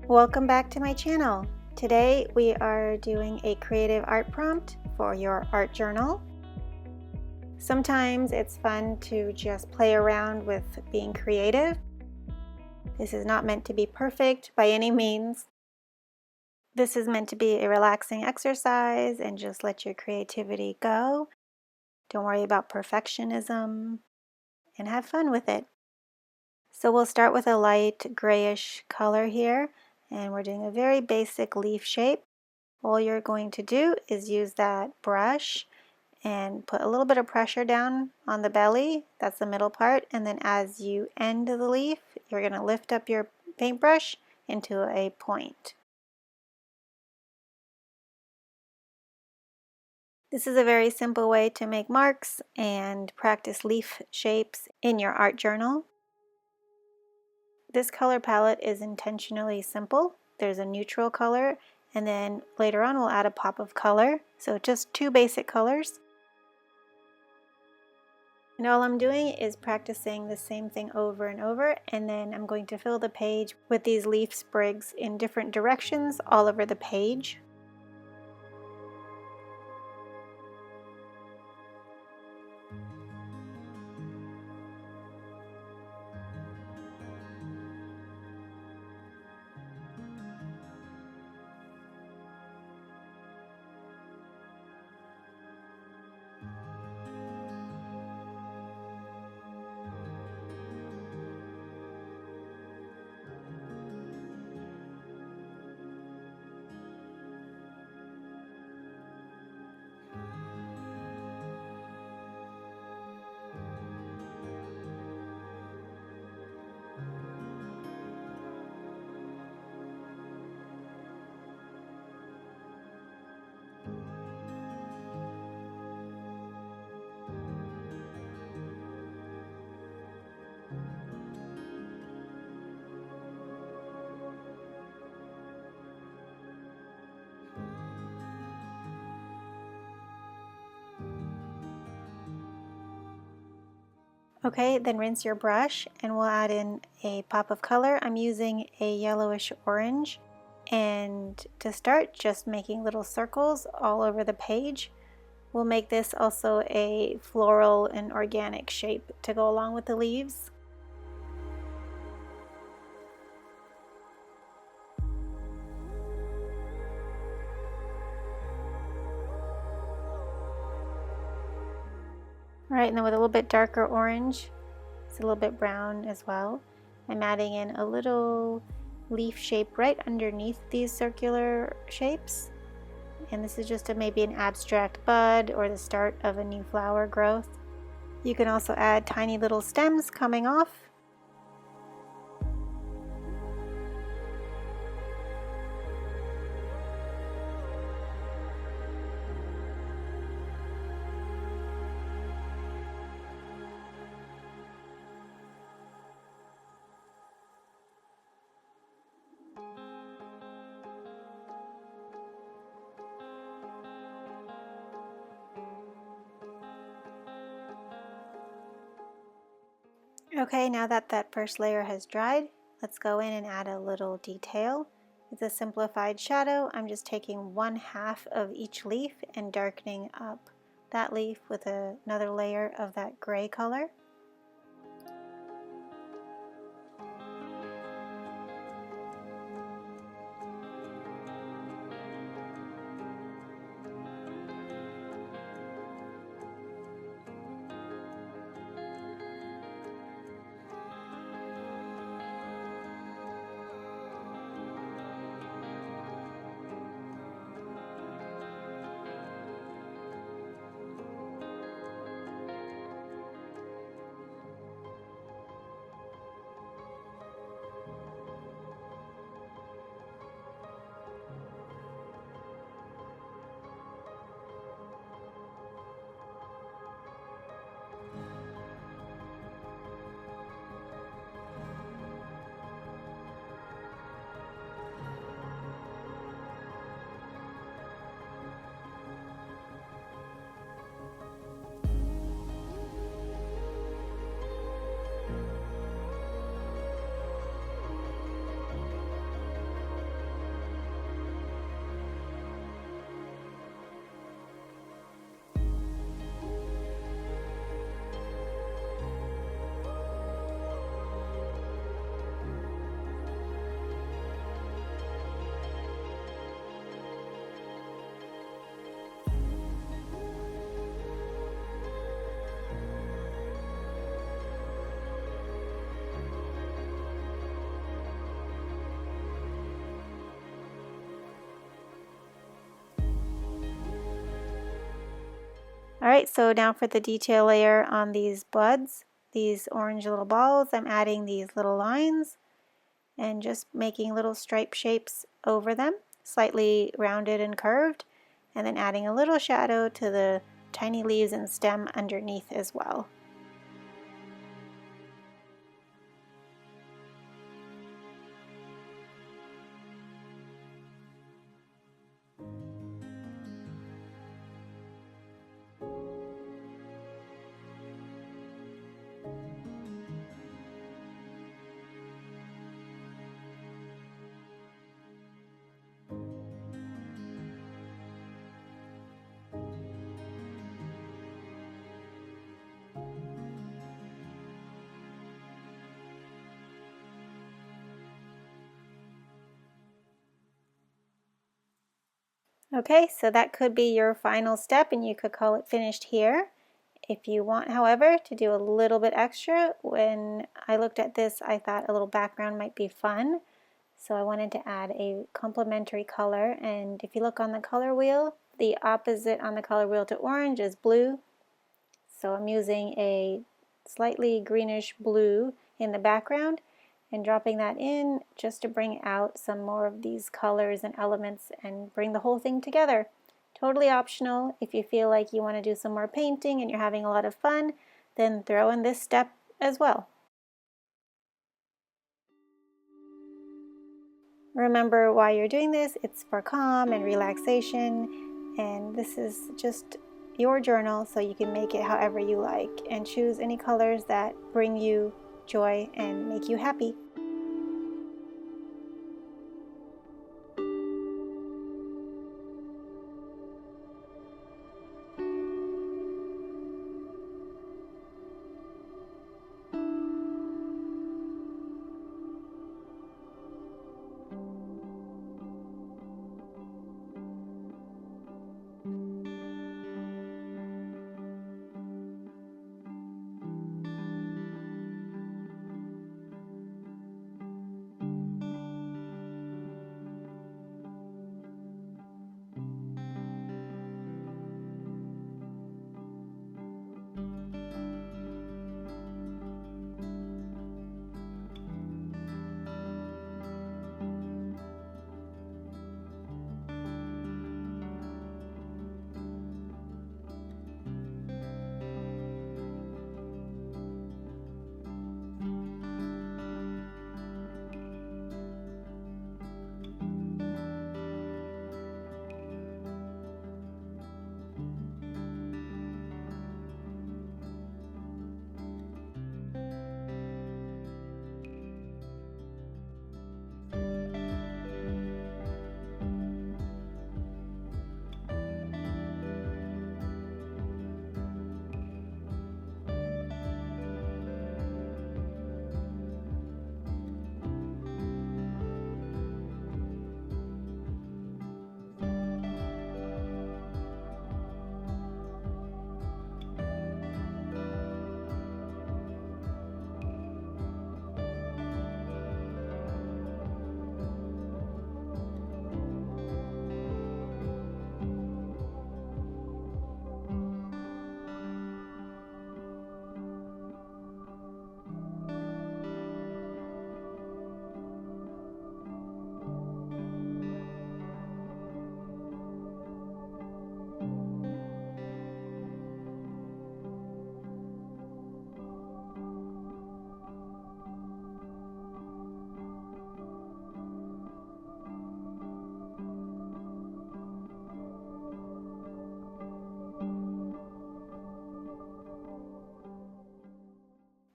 Welcome back to my channel. Today we are doing a creative art prompt for your art journal. Sometimes it's fun to just play around with being creative. This is not meant to be perfect by any means. This is meant to be a relaxing exercise and just let your creativity go. Don't worry about perfectionism and have fun with it. So we'll start with a light grayish color here, and we're doing a very basic leaf shape. All you're going to do is use that brush and put a little bit of pressure down on the belly, that's the middle part, and then as you end the leaf, you're going to lift up your paintbrush into a point. This is a very simple way to make marks and practice leaf shapes in your art journal. This color palette is intentionally simple. There's a neutral color, and then later on we'll add a pop of color. So just two basic colors. And all I'm doing is practicing the same thing over and over, and then I'm going to fill the page with these leaf sprigs in different directions all over the page. Okay, then rinse your brush and we'll add in a pop of color. I'm using a yellowish orange, and to start, just making little circles all over the page. We'll make this also a floral and organic shape to go along with the leaves. Alright, and then with a little bit darker orange, it's a little bit brown as well, I'm adding in a little leaf shape right underneath these circular shapes. And this is just maybe an abstract bud or the start of a new flower growth. You can also add tiny little stems coming off. Okay, now that that first layer has dried, let's go in and add a little detail. It's a simplified shadow. I'm just taking 1/2 of each leaf and darkening up that leaf with another layer of that gray color. Alright, so now for the detail layer on these buds, these orange little balls, I'm adding these little lines and just making little stripe shapes over them, slightly rounded and curved, and then adding a little shadow to the tiny leaves and stem underneath as well. Okay, so that could be your final step and you could call it finished here. If you want, however, to do a little bit extra, when I looked at this, I thought a little background might be fun. So I wanted to add a complementary color, and if you look on the color wheel, the opposite on the color wheel to orange is blue. So I'm using a slightly greenish blue in the background and dropping that in just to bring out some more of these colors and elements and bring the whole thing together. Totally optional. If you feel like you want to do some more painting and you're having a lot of fun, then throw in this step as well. Remember why you're doing this. It's for calm and relaxation, and this is just your journal, so you can make it however you like and choose any colors that bring you joy and make you happy.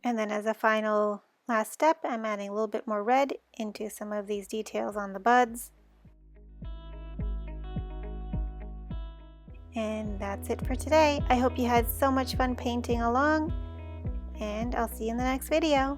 And then as a final last step, I'm adding a little bit more red into some of these details on the buds. And that's it for today. I hope you had so much fun painting along, and I'll see you in the next video.